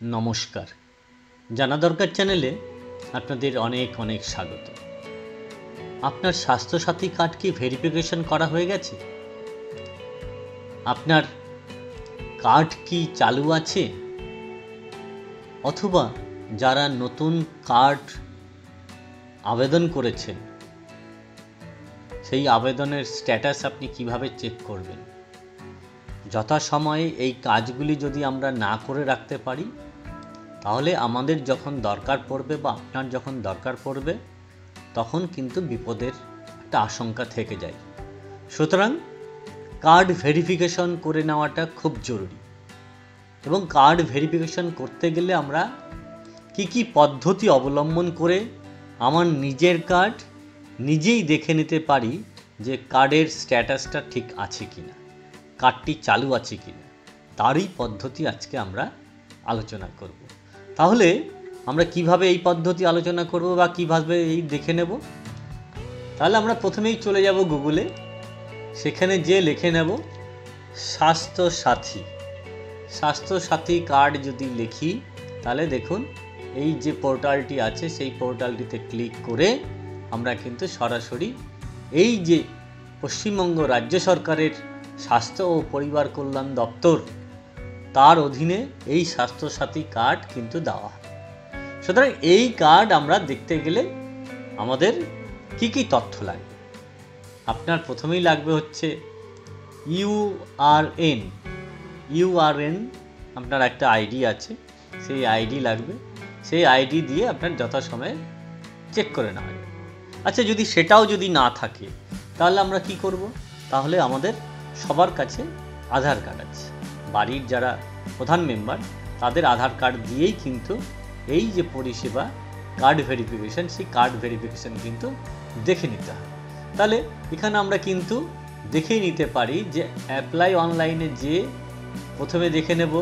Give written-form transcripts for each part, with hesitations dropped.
নমস্কার। জানা দরকার চ্যানেলে আপনাদের অনেক অনেক স্বাগত। আপনার স্বাস্থ্যসাথী কার্ড কি ভেরিফিকেশন করা হয়ে গেছে? আপনার কার্ড কি চালু আছে? অথবা যারা নতুন কার্ড আবেদন করেছেন সেই আবেদনের স্ট্যাটাস আপনি কিভাবে চেক করবেন? যথাসময়ে এই কাজগুলি যদি আমরা না করে রাখতে পারি তাহলে আমাদের যখন দরকার পড়বে বা আপনার যখন দরকার পড়বে তখন কিন্তু বিপদের একটা আশঙ্কা থেকে যায়। সুতরাং কার্ড ভেরিফিকেশন করে নেওয়াটা খুব জরুরি। এবং কার্ড ভেরিফিকেশন করতে গেলে আমরা কি পদ্ধতি অবলম্বন করে আমার নিজের কার্ড নিজেই দেখে নিতে পারি যে কার্ডের স্ট্যাটাসটা ঠিক আছে কিনা, কার্ডটি চালু আছে কিনা, তারই পদ্ধতি আজকে আমরা আলোচনা করব। তাহলে আমরা কিভাবে এই পদ্ধতি আলোচনা করব বা কিভাবে এই দেখে নেব? তাহলে আমরা প্রথমেই চলে যাব গুগলে, সেখানে যে লিখে নেব স্বাস্থ্যসাথী কার্ড যদি লিখি তাহলে দেখুন এই যে পোর্টালটি আছে সেই পোর্টালটিতে ক্লিক করে আমরা কিন্তু সরাসরি এই যে পশ্চিমবঙ্গ রাজ্য সরকারের স্বাস্থ্য ও পরিবার কল্যাণ দপ্তর তার অধীনে এই স্বাস্থ্যসাথী কার্ড কিন্তু দেওয়া হয়। সুতরাং এই কার্ড আমরা দেখতে গেলে আমাদের কি তথ্য লাগবে? আপনার প্রথমেই লাগবে হচ্ছে ইউআরএন। আপনার একটা আইডি আছে, সেই আইডি লাগবে। সেই আইডি দিয়ে আপনার যথাসময়ে চেক করে নেওয়া যাবে। আচ্ছা, যদি সেটাও যদি না থাকে তাহলে আমরা কি করব? তাহলে আমাদের সবার কাছে আধার কার্ড আছে। বাড়ির যারা প্রধান মেম্বার তাদের আধার কার্ড দিয়েই কিন্তু এই যে পরিষেবা কার্ড ভেরিফিকেশন, সেই কার্ড ভেরিফিকেশন কিন্তু দেখে নিতে হয়। তাহলে এখানে আমরা কিন্তু দেখেই নিতে পারি যে অ্যাপ্লাই অনলাইনে যে প্রথমে দেখে নেব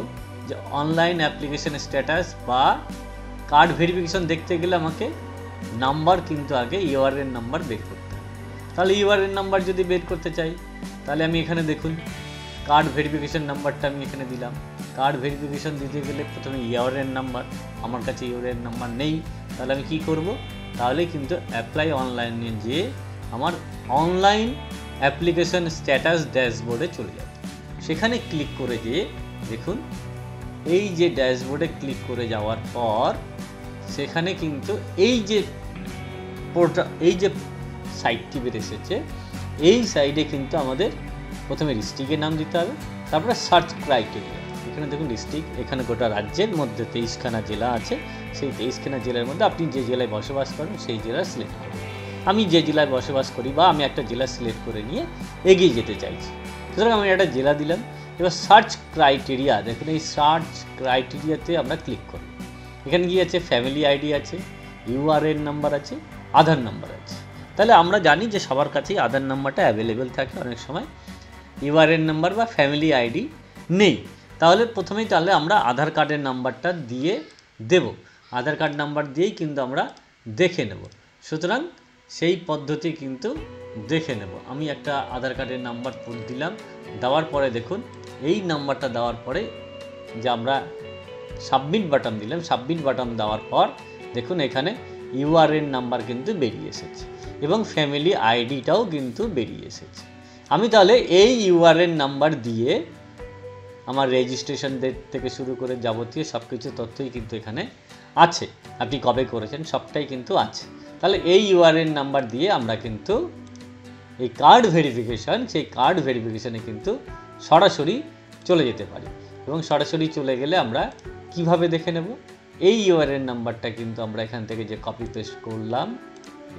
যে অনলাইন অ্যাপ্লিকেশন স্ট্যাটাস বা কার্ড ভেরিফিকেশন দেখতে গেলে আমাকে নাম্বার কিন্তু আগে ইউআরএন নাম্বার বের করতে হবে। তাহলে ইউআরএন নাম্বার যদি বের করতে চাই তাহলে আমি এখানে দেখুন কার্ড ভেরিফিকেশন নাম্বারটা আমি এখানে দিলাম। কার্ড ভেরিফিকেশন দিতে গেলে প্রথমে ইউআরএন নাম্বার, আমার কাছে ইউআরএন নাম্বার নেই। তাহলে আমি কি করব? তাহলে কিন্তু অ্যাপ্লাই অনলাইনে যে আমার অনলাইন অ্যাপ্লিকেশন স্ট্যাটাস ড্যাশবোর্ডে চলে যাবে। সেখানে ক্লিক করে যেয়ে দেখুন এই যে ড্যাশবোর্ডে ক্লিক করে যাওয়ার পর সেখানে কিন্তু এই যে সাইটটি বের এসেছে, এই সাইডে কিন্তু আমাদের প্রথমে ডিস্ট্রিক্টের নাম দিতে হবে, তারপরে সার্চ ক্রাইটেরিয়া। এখানে দেখুন ডিস্ট্রিক্ট, এখানে গোটা রাজ্যের মধ্যে 23খানা জেলা আছে। সেই 23খানা জেলার মধ্যে আপনি যে জেলায় বসবাস করেন সেই জেলা সিলেক্ট করুন। আমি যে জেলায় বসবাস করি বা আমি একটা জেলা সিলেক্ট করে নিয়ে এগিয়ে যেতে চাইছি, সুতরাং আমি একটা জেলা দিলাম। এবার সার্চ ক্রাইটেরিয়া, দেখুন এই সার্চ ক্রাইটেরিয়াতে আমরা ক্লিক করব। এখানে কি আছে? ফ্যামিলি আইডি আছে, ইউআরএন নাম্বার আছে, আধার নাম্বার আছে। তাহলে আমরা জানি যে সবার কাছেই আধার নাম্বারটা অ্যাভেলেবেল থাকে, অনেক সময় ইউআরএন নাম্বার বা ফ্যামিলি আইডি নেই। তাহলে প্রথমেই আমরা আধার কার্ডের নাম্বারটা দিয়ে দেব। আধার কার্ড নাম্বার দিয়েই কিন্তু আমরা দেখে নেব। সুতরাং সেই পদ্ধতি কিন্তু দেখে নেব। আমি একটা আধার কার্ডের নাম্বার দিলাম, দেওয়ার পরে দেখুন এই নাম্বারটা দেওয়ার পরে যে আমরা সাবমিট বাটন দিলাম, সাবমিট বাটন দেওয়ার পর দেখুন এখানে ইউআরএন নাম্বার কিন্তু বেরিয়ে এসেছে এবং ফ্যামিলি আইডিটাও কিন্তু বেরিয়ে এসেছে। আমি তাহলে এই ইউআরএন নাম্বার দিয়ে আমার রেজিস্ট্রেশন ডেট থেকে শুরু করে যাবতীয় সব কিছু তথ্যই কিন্তু এখানে আছে। আপনি কবে করেছেন সবটাই কিন্তু আছে। তাহলে এই ইউআরএন নাম্বার দিয়ে আমরা কিন্তু এই কার্ড ভেরিফিকেশন, সেই কার্ড ভেরিফিকেশনে কিন্তু সরাসরি চলে যেতে পারি। এবং সরাসরি চলে গেলে আমরা কিভাবে দেখে নেব? এই ইউআরএন নাম্বারটা কিন্তু আমরা এখান থেকে যে কপি পেস্ট করলাম,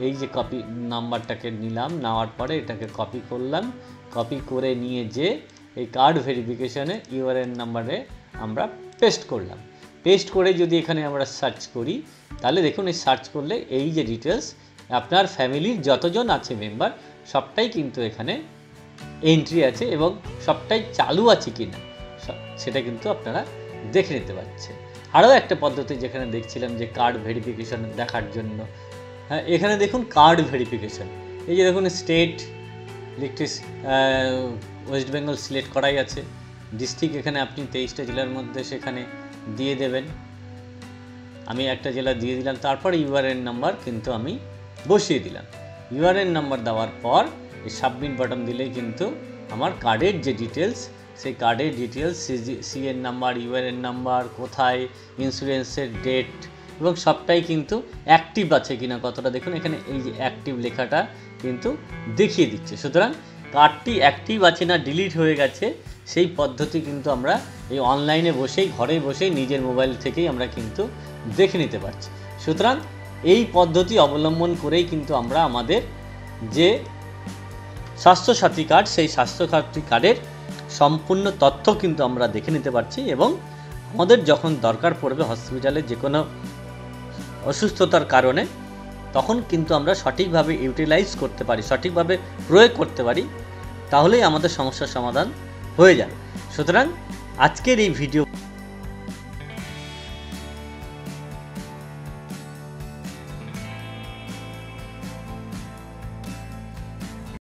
এই যে কপি নাম্বারটাকে নিলাম, নেওয়ার পরে এটাকে কপি করলাম, কপি করে নিয়ে যে এই কার্ড ভেরিফিকেশনে ইউআরএন নাম্বারে আমরা পেস্ট করলাম। পেস্ট করে যদি এখানে আমরা সার্চ করি তাহলে দেখুন এই সার্চ করলে এই যে ডিটেলস আপনার ফ্যামিলির যতজন আছে মেম্বার সবটাই কিন্তু এখানে এন্ট্রি আছে এবং সবটাই চালু আছে কি না সেটা কিন্তু আপনারা দেখে নিতে পারছেন। আরও একটা পদ্ধতি যেখানে দেখছিলাম যে কার্ড ভেরিফিকেশন দেখার জন্য, হ্যাঁ এখানে দেখুন কার্ড ভেরিফিকেশন, এই যে দেখুন স্টেট ওয়েস্ট বেঙ্গল সিলেক্ট করাই আছে, ডিস্ট্রিক্ট এখানে আপনি 23টা জেলার মধ্যে সেখানে দিয়ে দেবেন, আমি একটা জেলা দিয়ে দিলাম, তারপর ইউআরএন নাম্বার কিন্তু আমি বসিয়ে দিলাম। ইউআরএন নাম্বার দেওয়ার পর এই সাবমিট বাটন দিলেই কিন্তু আমার কার্ডের যে ডিটেলস, সেই কার্ডের details, CN number, URN number, কোথায়, ইন্স্যুরেন্সের ডেট এবং সবটাই কিন্তু অ্যাক্টিভ আছে কিনা কতটা দেখুন এখানে এই যে অ্যাক্টিভ লেখাটা কিন্তু দেখিয়ে দিচ্ছে। সুতরাং কার্ডটি অ্যাক্টিভ আছে না ডিলিট হয়ে গেছে সেই পদ্ধতি কিন্তু আমরা এই অনলাইনে বসেই ঘরে বসেই নিজের মোবাইল থেকেই আমরা কিন্তু দেখে নিতে পারছি। সুতরাং এই পদ্ধতি অবলম্বন করেই কিন্তু আমরা আমাদের যে স্বাস্থ্যসাথী কার্ড, সেই স্বাস্থ্যসাথী কার্ডের সম্পূর্ণ তথ্য কিন্তু আমরা দেখে নিতে পারছি এবং আমাদের যখন দরকার পড়বে হসপিটালে যে কোনো অসুস্থতার কারণে, তখন কিন্তু আমরা সঠিকভাবে ইউটিলাইজ করতে পারি, সঠিকভাবে প্রয়োগ করতে পারি, তাহলেই আমাদের সমস্যার সমাধান হয়ে যাবে। সুতরাং আজকের এই ভিডিও